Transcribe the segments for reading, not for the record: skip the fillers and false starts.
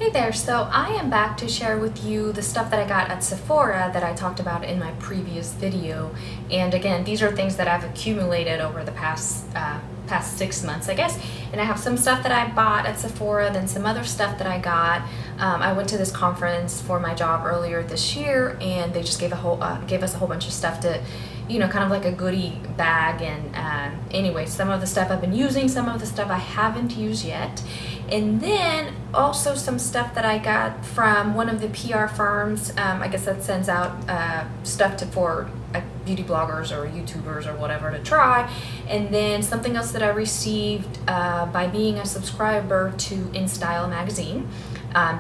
Hey there, so I am back to share with you the stuff that I got at Sephora that I talked about in my previous video. And again, these are things that I've accumulated over the past 6 months, I guess. And I have some stuff that I bought at Sephora, then some other stuff that I got. I went to this conference for my job earlier this year, and they just gave us a whole bunch of stuff to, you know, kind of like a goodie bag. And anyway, some of the stuff I've been using, some of the stuff I haven't used yet. And then also some stuff that I got from one of the PR firms, I guess that sends out stuff for beauty bloggers or YouTubers or whatever to try. And then something else that I received by being a subscriber to InStyle magazine.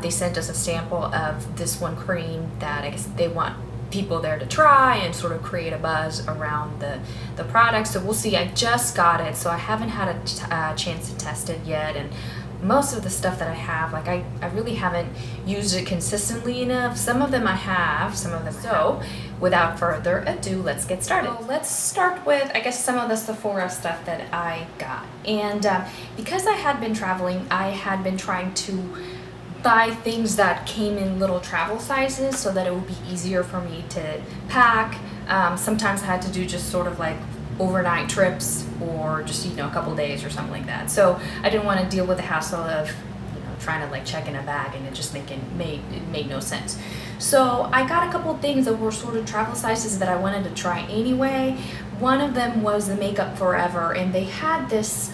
They sent us a sample of this one cream that I guess they want people there to try and sort of create a buzz around the product. So we'll see. I just got it, so I haven't had a chance to test it yet. And most of the stuff that I have, like I really haven't used it consistently enough. Some of them I have, some of them. So without further ado, let's get started. So let's start with, I guess, some of the Sephora stuff that I got. And because I had been traveling, I had been trying to buy things that came in little travel sizes so that it would be easier for me to pack. Sometimes I had to do just sort of like overnight trips or just, you know, a couple days or something like that. So I didn't want to deal with the hassle of, you know, trying to like check in a bag, and it just made no sense. So I got a couple things that were sort of travel sizes that I wanted to try anyway. One of them was the Makeup Forever, and they had this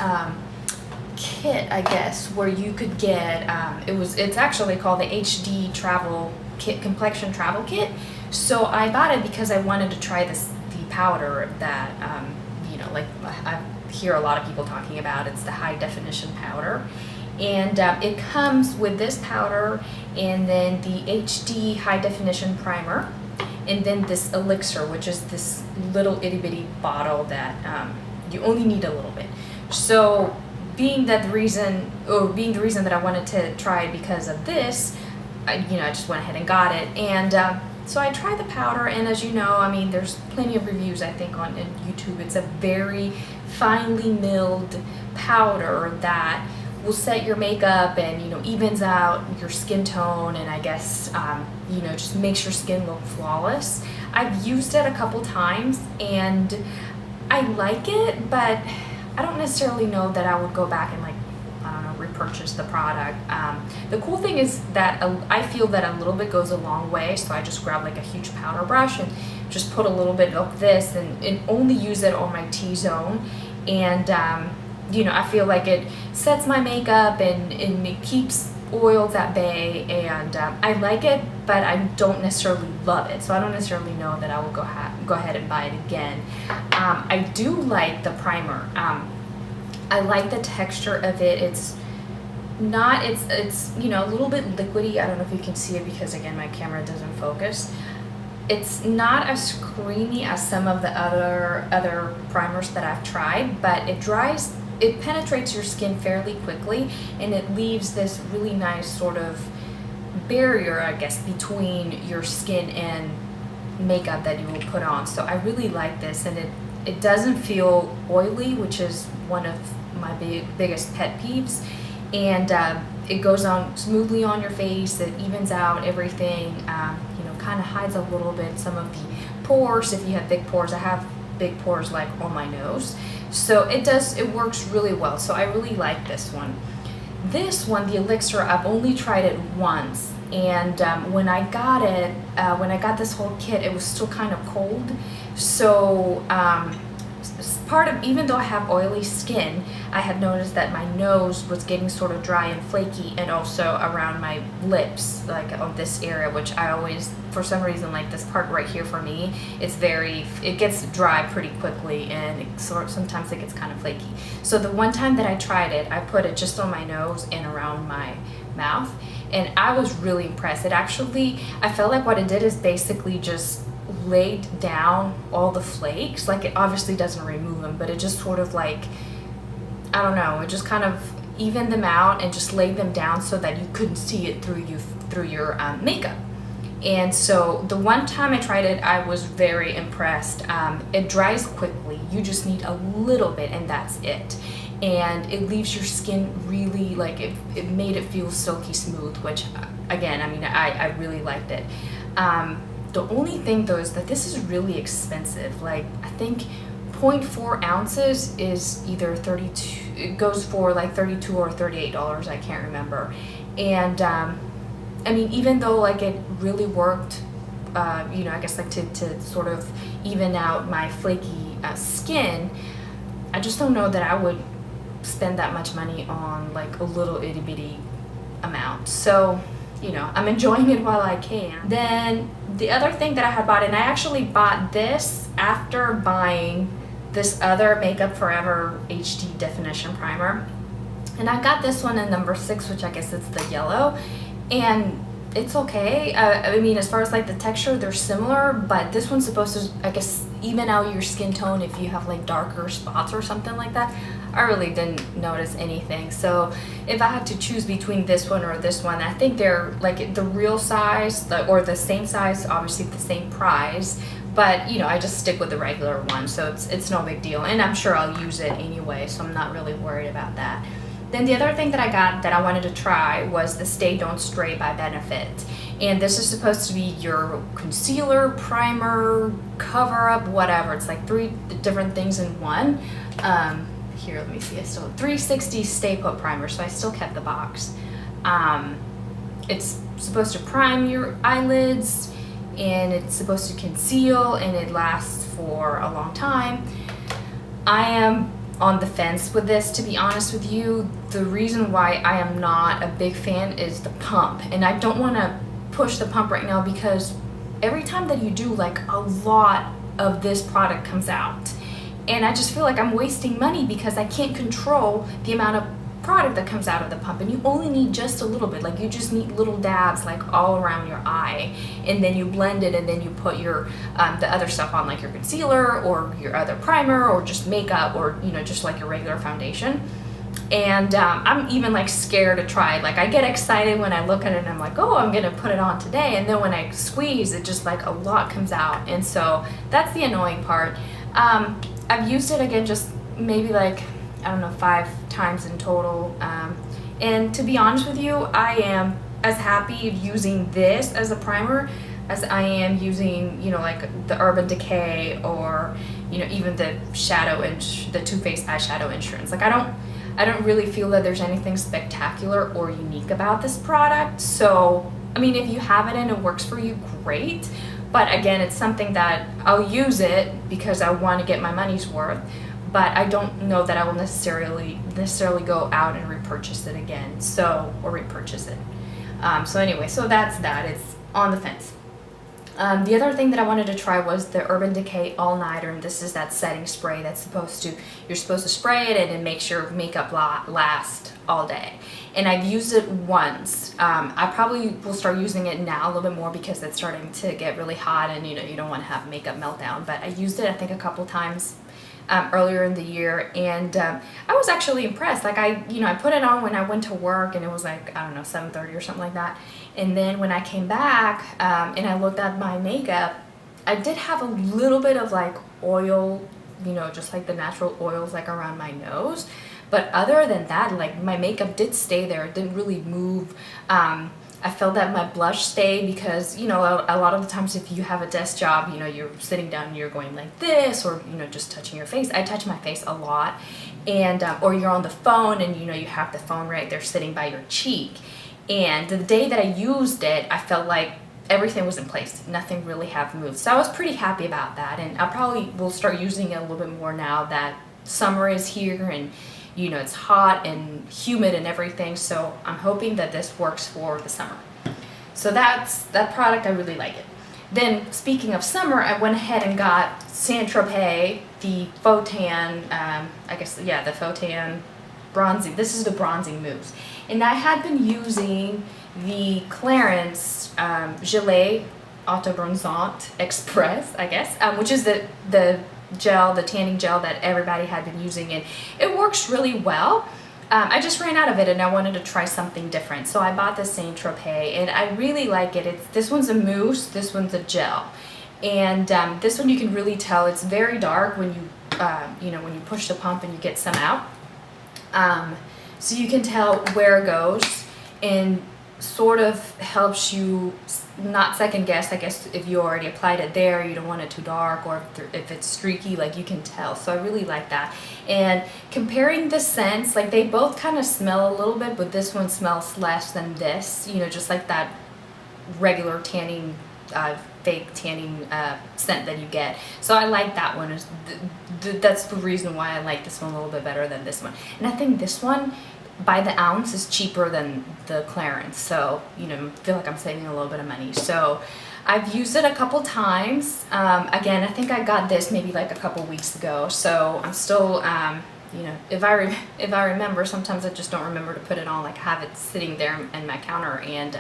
kit, I guess, where you could get it's actually called the HD travel kit, Complexion travel kit. So I bought it because I wanted to try the powder that you know, like I hear a lot of people talking about. It's the high definition powder, and it comes with this powder and then the HD high definition primer, and then this elixir, which is this little itty bitty bottle that you only need a little bit. So being the reason that I wanted to try it because of this, I just went ahead and got it. And so I tried the powder, and as you know, I mean, there's plenty of reviews, I think, on YouTube. It's a very finely milled powder that will set your makeup and, you know, evens out your skin tone, and I guess, you know, just makes your skin look flawless. I've used it a couple times, and I like it, but I don't necessarily know that I would go back and, like, I don't know, repurchase the product. The cool thing is that I feel that a little bit goes a long way, so I just grab like a huge powder brush and just put a little bit of this and only use it on my T-zone. And you know, I feel like it sets my makeup and it keeps oils at bay, and I like it, but I don't necessarily love it, so I don't necessarily know that I will go ahead and buy it again. I do like the primer. I like the texture of it. It's you know, a little bit liquidy. I don't know if you can see it because, again, my camera doesn't focus. It's not as creamy as some of the other primers that I've tried, but it penetrates your skin fairly quickly, and it leaves this really nice sort of barrier, I guess, between your skin and makeup that you will put on. So I really like this, and it doesn't feel oily, which is one of my biggest pet peeves. And it goes on smoothly on your face. It evens out everything. You know, kind of hides a little bit some of the pores if you have big pores. I have big pores like on my nose, so it works really well. So I really like this one. This one, the elixir, I've only tried it once, and when I got this whole kit, it was still kind of cold. So even though I have oily skin, I had noticed that my nose was getting sort of dry and flaky, and also around my lips, like on this area, which I always, for some reason, like this part right here for me, it gets dry pretty quickly, and sometimes it gets kind of flaky. So the one time that I tried it, I put it just on my nose and around my mouth, and I was really impressed. I felt like what it did is basically just laid down all the flakes. Like, it obviously doesn't remove them, but it just sort of, like, I don't know, it just kind of evened them out and just laid them down so that you couldn't see it through your makeup. And so the one time I tried it, I was very impressed. It dries quickly. You just need a little bit, and that's it. and it leaves your skin really, like, it made it feel silky smooth, which again, I mean, I really liked it. The only thing though is that this is really expensive. Like, I think 0.4 ounces is either 32, it goes for like $32 or $38, I can't remember. And I mean, even though like it really worked, you know, I guess like to sort of even out my flaky skin, I just don't know that I would spend that much money on like a little itty bitty amount. So, you know, I'm enjoying it while I can. Then the other thing that I had bought, and I actually bought this after buying this other Makeup Forever HD Definition Primer. And I got this one in number 6, which I guess it's the yellow. And it's okay. I mean, as far as like the texture, they're similar, but this one's supposed to, I guess, even out your skin tone if you have like darker spots or something like that. I really didn't notice anything. So if I had to choose between this one or this one, I think they're like the real size, or the same size, obviously the same price, but you know, I just stick with the regular one, so it's no big deal, and I'm sure I'll use it anyway, so I'm not really worried about that. Then the other thing that I got that I wanted to try was the Stay Don't Stray by Benefit. And this is supposed to be your concealer, primer, cover up, whatever. It's like 3 different things in one. Here, let me see. I still 360 Stay Put Primer, so I still kept the box. It's supposed to prime your eyelids, and it's supposed to conceal, and it lasts for a long time. I am on the fence with this, to be honest with you. The reason why I am not a big fan is the pump, and I don't want to push the pump right now because every time that you do, like, a lot of this product comes out, and I just feel like I'm wasting money because I can't control the amount of product that comes out of the pump, and you only need just a little bit. Like, you just need little dabs like all around your eye, and then you blend it, and then you put your the other stuff on, like your concealer or your other primer or just makeup, or you know, just like your regular foundation. And I'm even like scared to try it. Like, I get excited when I look at it and I'm like, oh, I'm gonna put it on today, and then when I squeeze it, just like a lot comes out, and so that's the annoying part. I've used it again just maybe like, I don't know, 5 times in total, and to be honest with you, I am as happy using this as a primer as I am using, you know, like the Urban Decay, or you know, even the the Too Faced eyeshadow insurance. Like, I don't really feel that there's anything spectacular or unique about this product. So I mean, if you have it and it works for you, great, but again, it's something that I'll use it because I want to get my money's worth. But I don't know that I will necessarily go out and repurchase it again. So, or repurchase it. So anyway, so that's that. It's on the fence. The other thing that I wanted to try was the Urban Decay All Nighter, and this is that setting spray that's you're supposed to spray it, and it makes your makeup last all day. And I've used it once. I probably will start using it now a little bit more because it's starting to get really hot, and you know, you don't want to have makeup meltdown. But I used it, I think, a couple times earlier in the year, and I was actually impressed. Like, I put it on when I went to work, and it was like, I don't know, 7:30 or something like that. And then when I came back and I looked at my makeup, I did have a little bit of like oil, you know, just like the natural oils like around my nose. But other than that, like, my makeup did stay there. It didn't really move. I felt that my blush stayed because, you know, a lot of the times if you have a desk job, you know, you're sitting down and you're going like this, or, you know, just touching your face. I touch my face a lot. And, or you're on the phone and, you know, you have the phone right there sitting by your cheek. And the day that I used it, I felt like everything was in place. Nothing really have moved. So I was pretty happy about that. And I probably will start using it a little bit more now that summer is here, and you know, it's hot and humid and everything, so I'm hoping that this works for the summer. So that's that product. I really like it. Then, speaking of summer, I went ahead and got Saint Tropez, the faux tan, the faux tan bronzing. This is the bronzing mousse. And I had been using the Clarins Gelée Auto Bronzant Express, I guess, which is the gel, the tanning gel that everybody had been using, and it works really well. I just ran out of it and I wanted to try something different, so I bought the Saint Tropez, and I really like it. This one's a mousse, this one's a gel, and this one you can really tell it's very dark when you when you push the pump and you get some out. So you can tell where it goes, and sort of helps you not second guess, I guess, if you already applied it there, you don't want it too dark, or if it's streaky, like, you can tell. So I really like that. And comparing the scents, like, they both kind of smell a little bit, but this one smells less than this, you know, just like that regular tanning, fake tanning scent that you get. So I like that one. That's the reason why I like this one a little bit better than this one. And I think this one by the ounce is cheaper than the Clarins, so, you know, I feel like I'm saving a little bit of money. So I've used it a couple times. Again, I think I got this maybe like a couple weeks ago, so I'm still, you know, if I remember, sometimes I just don't remember to put it on, like have it sitting there in my counter. And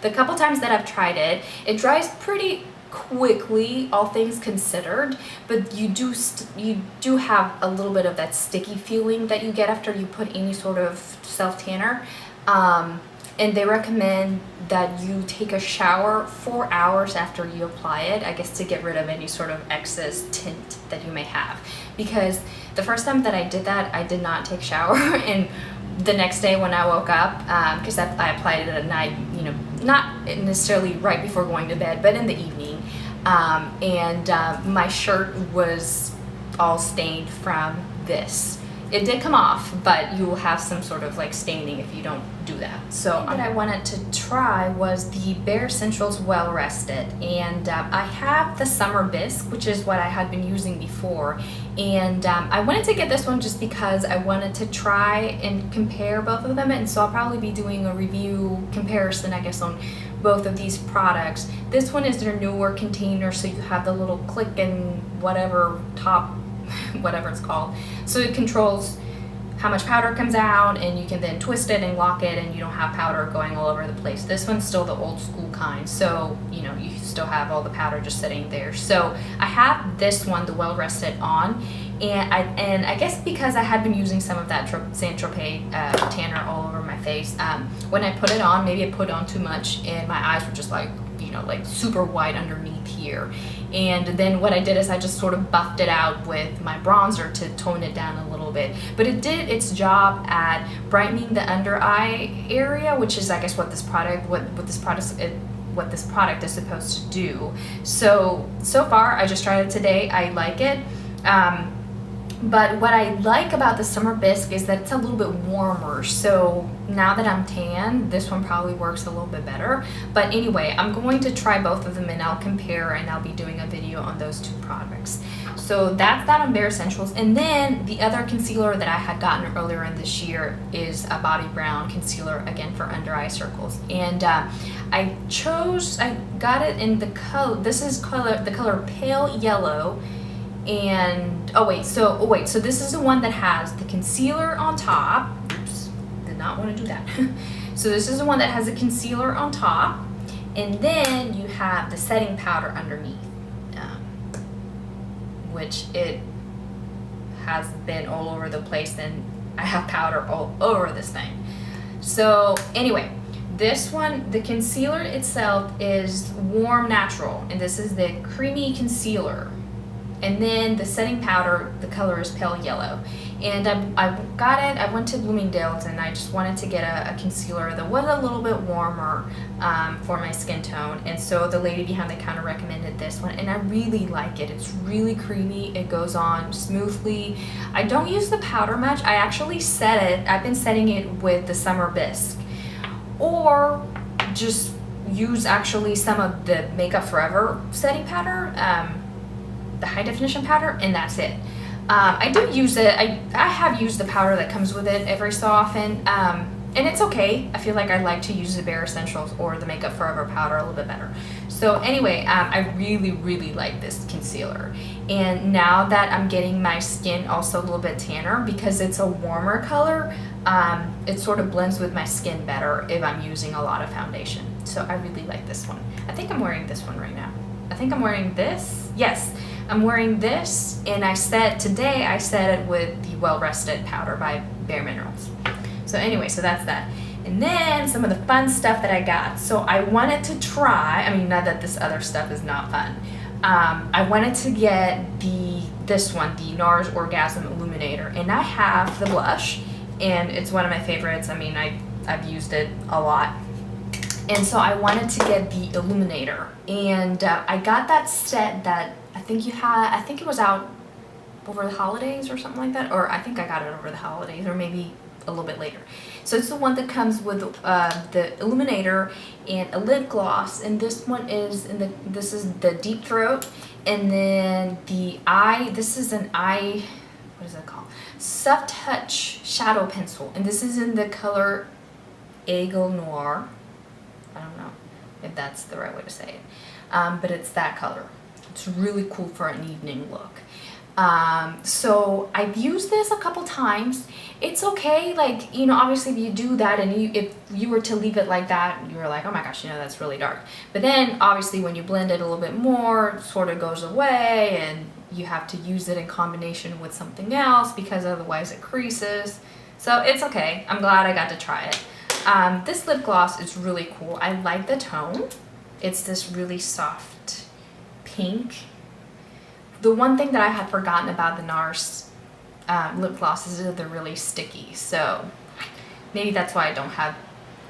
the couple times that I've tried it, it dries pretty quickly, all things considered, but you do have a little bit of that sticky feeling that you get after you put any sort of self tanner. And they recommend that you take a shower 4 hours after you apply it, I guess, to get rid of any sort of excess tint that you may have. Because the first time that I did that, I did not take a shower, and the next day when I woke up, because I applied it at night, you know, not necessarily right before going to bed, but in the evening, my shirt was all stained from this. It did come off, but you will have some sort of like staining if you don't do that. So what I wanted to try was the Bare Essentials Well Rested, and I have the Summer Bisque, which is what I had been using before, and I wanted to get this one just because I wanted to try and compare both of them, and so I'll probably be doing a review comparison, I guess, on both of these products. This one is their newer container, so you have the little click and whatever top, whatever it's called, so it controls how much powder comes out, and you can then twist it and lock it, and you don't have powder going all over the place. This one's still the old school kind, so you know, you still have all the powder just sitting there. So I have this one, the Well Rested, on, and I guess because I had been using some of that Saint Tropez tanner all over my face, when I put it on, maybe I put on too much, and my eyes were just like, you know, like super white underneath here. And then what I did is I just sort of buffed it out with my bronzer to tone it down a little bit. But it did its job at brightening the under eye area, which is, I guess, what this product is supposed to do. So far, I just tried it today. I like it. But what I like about the Summer Bisque is that it's a little bit warmer. So now that I'm tan, this one probably works a little bit better. But anyway, I'm going to try both of them, and I'll compare, and I'll be doing a video on those two products. So that's that on Bare Essentials. And then the other concealer that I had gotten earlier in this year is a Bobbi Brown concealer, again for under eye circles. And I got it in the color, the color Pale Yellow. And so this is the one that has the concealer on top. Oops, did not want to do that. So this is the one that has the concealer on top, and then you have the setting powder underneath, which it has been all over the place, and I have powder all over this thing. So anyway, this one, the concealer itself is Warm Natural, and this is the creamy concealer. And then the setting powder, the color is Pale Yellow. And I got it, I went to Bloomingdale's, and I just wanted to get a concealer that was a little bit warmer for my skin tone. And so the lady behind the counter recommended this one, and I really like it. It's really creamy, it goes on smoothly. I don't use the powder much. I actually set it, I've been setting it with the Summer Bisque. Or just use actually some of the Makeup Forever setting powder, the high definition powder, and that's it. I do use it, I have used the powder that comes with it every so often, and it's okay. I feel like I like to use the Bare Essentials or the Makeup Forever powder a little bit better. So anyway, I really like this concealer. And now that I'm getting my skin also a little bit tanner, because it's a warmer color, it sort of blends with my skin better if I'm using a lot of foundation. So I really like this one. I think I'm wearing this one right now. I think I'm wearing this. Yes, I'm wearing this, and today I set it with the Well Rested powder by Bare Minerals. So anyway, so that's that. And then some of the fun stuff that I got. So I wanted to try, I mean, not that this other stuff is not fun. I wanted to get this one, the NARS Orgasm Illuminator, and I have the blush, and it's one of my favorites. I mean, I've used it a lot. And so I wanted to get the Illuminator, and I got that set that I think it was out over the holidays or something like that, or I think I got it over the holidays, or maybe a little bit later. So it's the one that comes with the Illuminator and a lip gloss, and this one is this is the Deep Throat, and then this is an eye, what is it called? Soft Touch Shadow Pencil, and this is in the color Aigle Noir. I don't know if that's the right way to say it, but it's that color. It's really cool for an evening look. So I've used this a couple times. It's okay, like, you know, obviously if you do that and if you were to leave it like that, you're like, oh my gosh, you know, that's really dark. But then obviously when you blend it a little bit more, it sort of goes away, and you have to use it in combination with something else because otherwise it creases. So it's okay. I'm glad I got to try it. This lip gloss is really cool. I like the tone. It's this really soft pink. The one thing that I had forgotten about the NARS lip glosses is that they're really sticky. So maybe that's why I don't have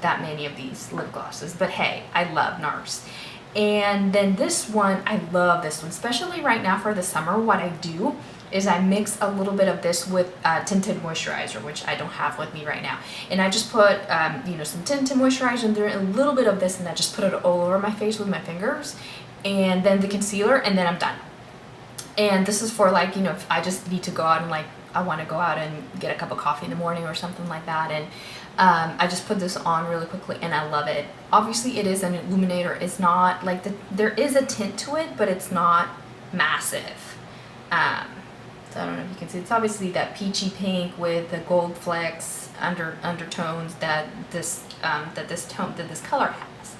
that many of these lip glosses. But hey, I love NARS. And then this one, I love this one, especially right now for the summer. What I do is I mix a little bit of this with tinted moisturizer, which I don't have with me right now. And I just put, you know, some tinted moisturizer and there, a little bit of this, and I just put it all over my face with my fingers, and then the concealer, and then I'm done. And this is for, like, you know, if I just need to go out and, like, I want to go out and get a cup of coffee in the morning or something like that. And I just put this on really quickly, and I love it. Obviously, it is an illuminator. It's not like there is a tint to it, but it's not massive. So I don't know if you can see. It's obviously that peachy pink with the gold flecks undertones that this color has.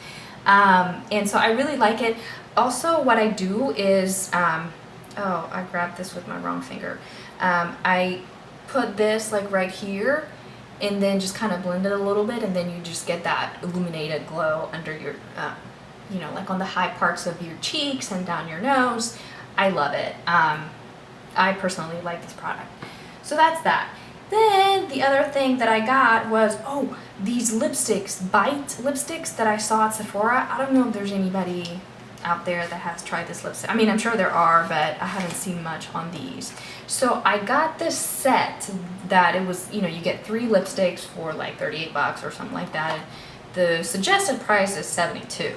And so I really like it. Also, what I do is, oh, I grabbed this with my wrong finger. I put this like right here, and then just kind of blend it a little bit, and then you just get that illuminated glow under your, you know, like on the high parts of your cheeks and down your nose. I love it. I personally like this product. So that's that. Then the other thing that I got was, oh, these lipsticks, Bite lipsticks that I saw at Sephora. I don't know if there's anybody out there that has tried this lipstick. I mean, I'm sure there are, but I haven't seen much on these. So I got this set that it was, you know, you get 3 lipsticks for like 38 bucks or something like that. The suggested price is 72.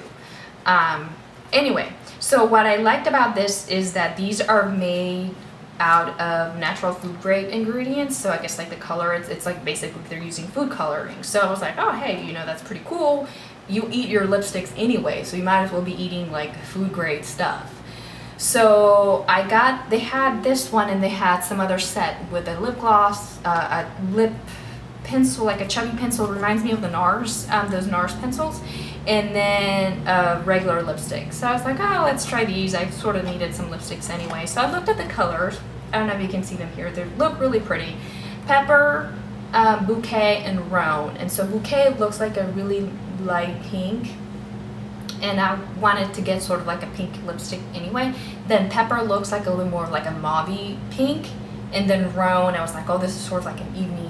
Anyway, so what I liked about this is that these are made out of natural food grade ingredients. So I guess like the color, it's like basically they're using food coloring. So I was like, oh hey, you know, that's pretty cool. You eat your lipsticks anyway, so you might as well be eating like food grade stuff. So they had this one, and they had some other set with a lip gloss, a lip pencil, like a chubby pencil, reminds me of the NARS, those NARS pencils, and then a regular lipstick. So I was like, oh, let's try these. I sort of needed some lipsticks anyway. So I looked at the colors. I don't know if you can see them here. They look really pretty. Pepper, Bouquet, and Roan. And so Bouquet looks like a really light pink, and I wanted to get sort of like a pink lipstick anyway. Then Pepper looks like a little more like a mauvey pink, and then Roan, I was like, oh, this is sort of like an evening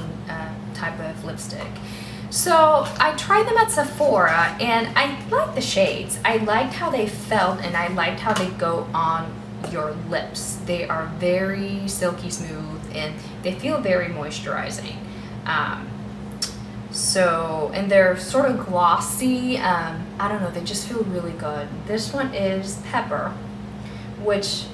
type of lipstick. So I tried them at Sephora, and I liked the shades. I liked how they felt, and I liked how they go on your lips. They are very silky smooth, and they feel very moisturizing. So, and they're sort of glossy. I don't know, they just feel really good. This one is Pepper, which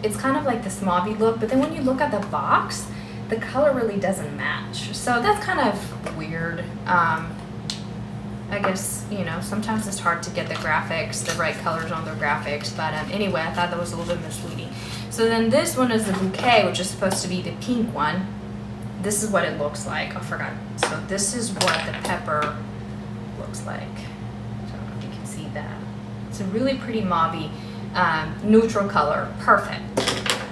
it's kind of like this mauvey look, but then when you look at the box, the color really doesn't match. So that's kind of weird. I guess, you know, sometimes it's hard to get the graphics, the right colors on the graphics, but anyway, I thought that was a little bit misleading. So then this one is the Bouquet, which is supposed to be the pink one. This is what it looks like. I forgot. So this is what the Pepper looks like. I don't know if you can see that. It's a really pretty mauvey, neutral color. Perfect.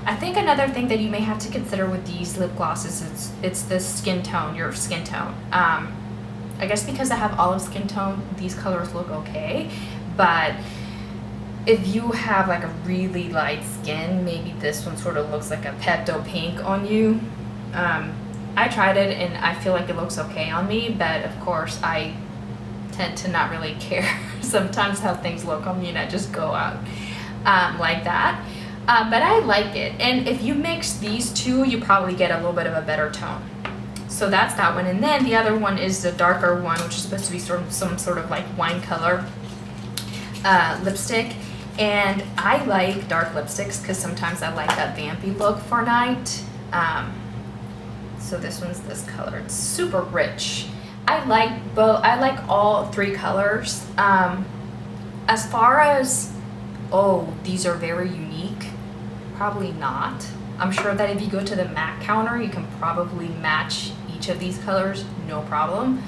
I think another thing that you may have to consider with these lip glosses, it's the skin tone, your skin tone. I guess because I have olive skin tone, these colors look okay, but if you have like a really light skin, maybe this one sort of looks like a Pepto pink on you. I tried it and I feel like it looks okay on me, but of course I tend to not really care sometimes how things look on me, and I just go out like that. But I like it, and if you mix these two, you probably get a little bit of a better tone. So that's that one, and then the other one is the darker one, which is supposed to be some sort of like wine color lipstick. And I like dark lipsticks because sometimes I like that vampy look for night. So this one's this color. It's super rich. I like both. I like all three colors. As far as, oh, these are very unique, probably not. I'm sure that if you go to the MAC counter, you can probably match each of these colors, no problem.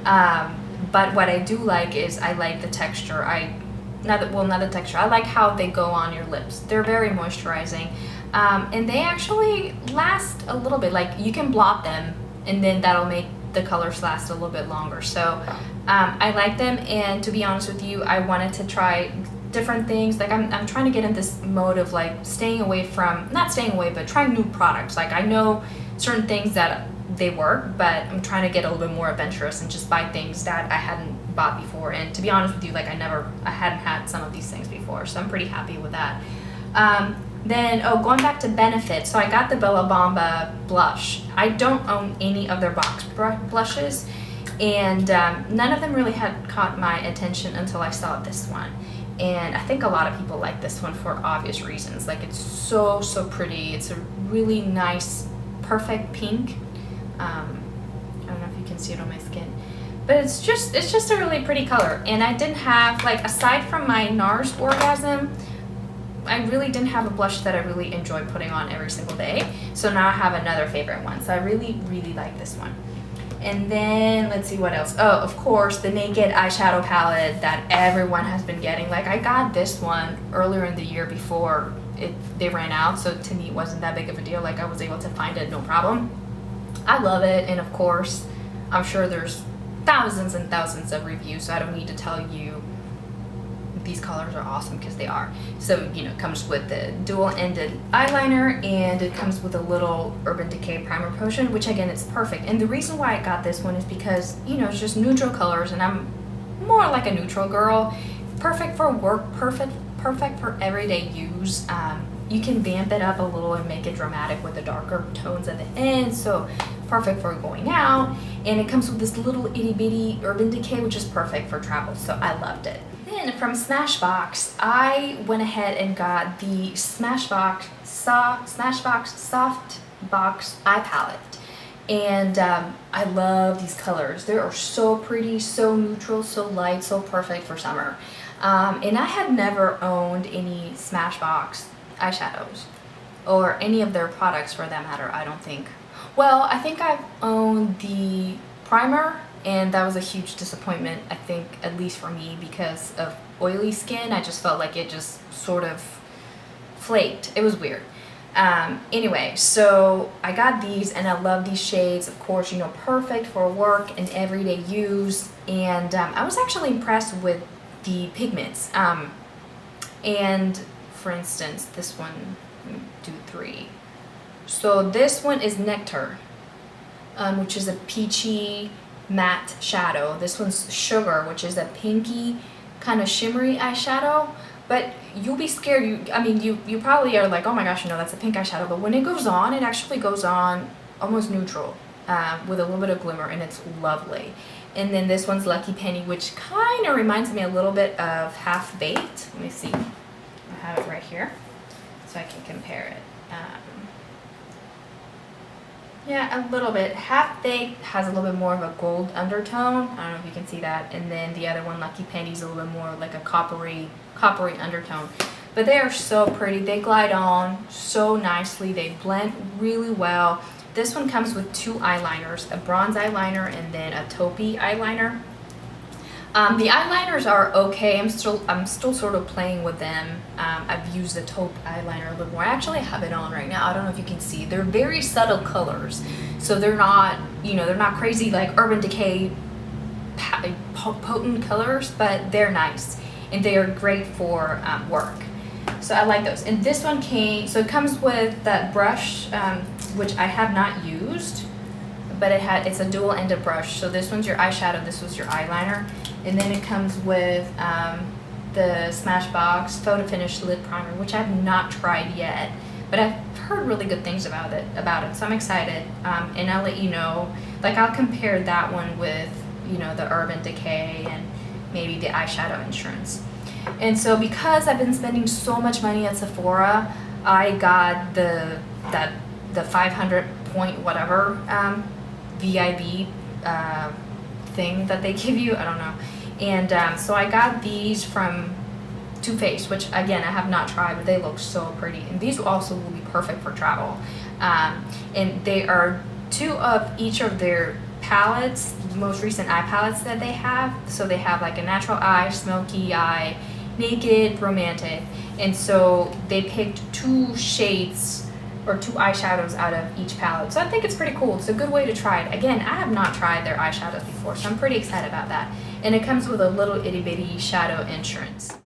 But what I do like is I like the texture. Not the texture. I like how they go on your lips. They're very moisturizing, and they actually last a little bit. Like you can blot them, and then that'll make the colors last a little bit longer. So I like them, and to be honest with you, I wanted to try different things. Like I'm trying to get in this mode of like staying away from, not staying away, but trying new products. Like I know certain things that they work, but I'm trying to get a little bit more adventurous and just buy things that I hadn't bought before. And to be honest with you, like I hadn't had some of these things before, so I'm pretty happy with that. Then going back to Benefit, so I got the Bella Bamba blush. I don't own any of their box blushes, and none of them really had caught my attention until I saw this one. And I think a lot of people like this one for obvious reasons. Like it's so pretty. It's a really nice, perfect pink. I don't know if you can see it on my skin, but it's just a really pretty color. And I didn't have, like, aside from my NARS Orgasm, I really didn't have a blush that I really enjoy putting on every single day. So now I have another favorite one. So I really like this one. And then let's see what else. Oh, of course, the Naked eyeshadow palette that everyone has been getting. Like I got this one earlier in the year before they ran out, so to me it wasn't that big of a deal. Like I was able to find it no problem. I love it, and of course, I'm sure there's thousands and thousands of reviews, so I don't need to tell you these colors are awesome, because they are. So, you know, it comes with the dual-ended eyeliner, and it comes with a little Urban Decay primer potion, which again, it's perfect. And the reason why I got this one is because, you know, it's just neutral colors, and I'm more like a neutral girl. Perfect for work, perfect for everyday use. You can vamp it up a little and make it dramatic with the darker tones at the end, so perfect for going out. And it comes with this little itty bitty Urban Decay, which is perfect for travel, so I loved it. Then from Smashbox, I went ahead and got the Smashbox Softbox eye palette. And I love these colors. They are so pretty, so neutral, so light, so perfect for summer. And I had never owned any Smashbox eyeshadows, or any of their products for that matter, I don't think. Well, I think I've owned the primer, and that was a huge disappointment, I think, at least for me, because of oily skin. I just felt like it just sort of flaked. It was weird. Anyway, so I got these, and I love these shades. Of course, you know, perfect for work and everyday use. And I was actually impressed with the pigments. And for instance, this one, let me do 3. So this one is Nectar, which is a peachy matte shadow. This one's Sugar, which is a pinky kind of shimmery eyeshadow. But you'll be scared. You probably are like, oh my gosh, you know, that's a pink eyeshadow. But when it goes on, it actually goes on almost neutral, with a little bit of glimmer, and it's lovely. And then this one's Lucky Penny, which kind of reminds me a little bit of Half Baked. Let me see. I have it right here, so I can compare it. Yeah, a little bit. Half Baked has a little bit more of a gold undertone. I don't know if you can see that. And then the other one, Lucky Penny, is a little bit more like a coppery undertone. But they are so pretty. They glide on so nicely. They blend really well. This one comes with 2 eyeliners, a bronze eyeliner and then a taupe eyeliner. The eyeliners are okay. I'm still sort of playing with them. I've used the taupe eyeliner a little more. I actually have it on right now. I don't know if you can see. They're very subtle colors, so they're not, you know, they're not crazy like Urban Decay potent colors, but they're nice, and they are great for work. So I like those. And this one came, so it comes with that brush, which I have not used. but it's a dual-ended brush. So this one's your eyeshadow, this was your eyeliner. And then it comes with the Smashbox Photo Finish Lid Primer, which I have not tried yet, but I've heard really good things about it, so I'm excited. And I'll let you know, like I'll compare that one with, you know, the Urban Decay and maybe the eyeshadow insurance. And so because I've been spending so much money at Sephora, I got the 500 point whatever VIB thing that they give you, I don't know. And so I got these from Too Faced, which again I have not tried, but they look so pretty. And these also will be perfect for travel. And they are 2 of each of their palettes, most recent eye palettes that they have. So they have like a natural eye, smoky eye, naked, romantic. And so they picked 2 shades or 2 eyeshadows out of each palette. So I think it's pretty cool. It's a good way to try it. Again, I have not tried their eyeshadows before, so I'm pretty excited about that. And it comes with a little itty bitty shadow insurance.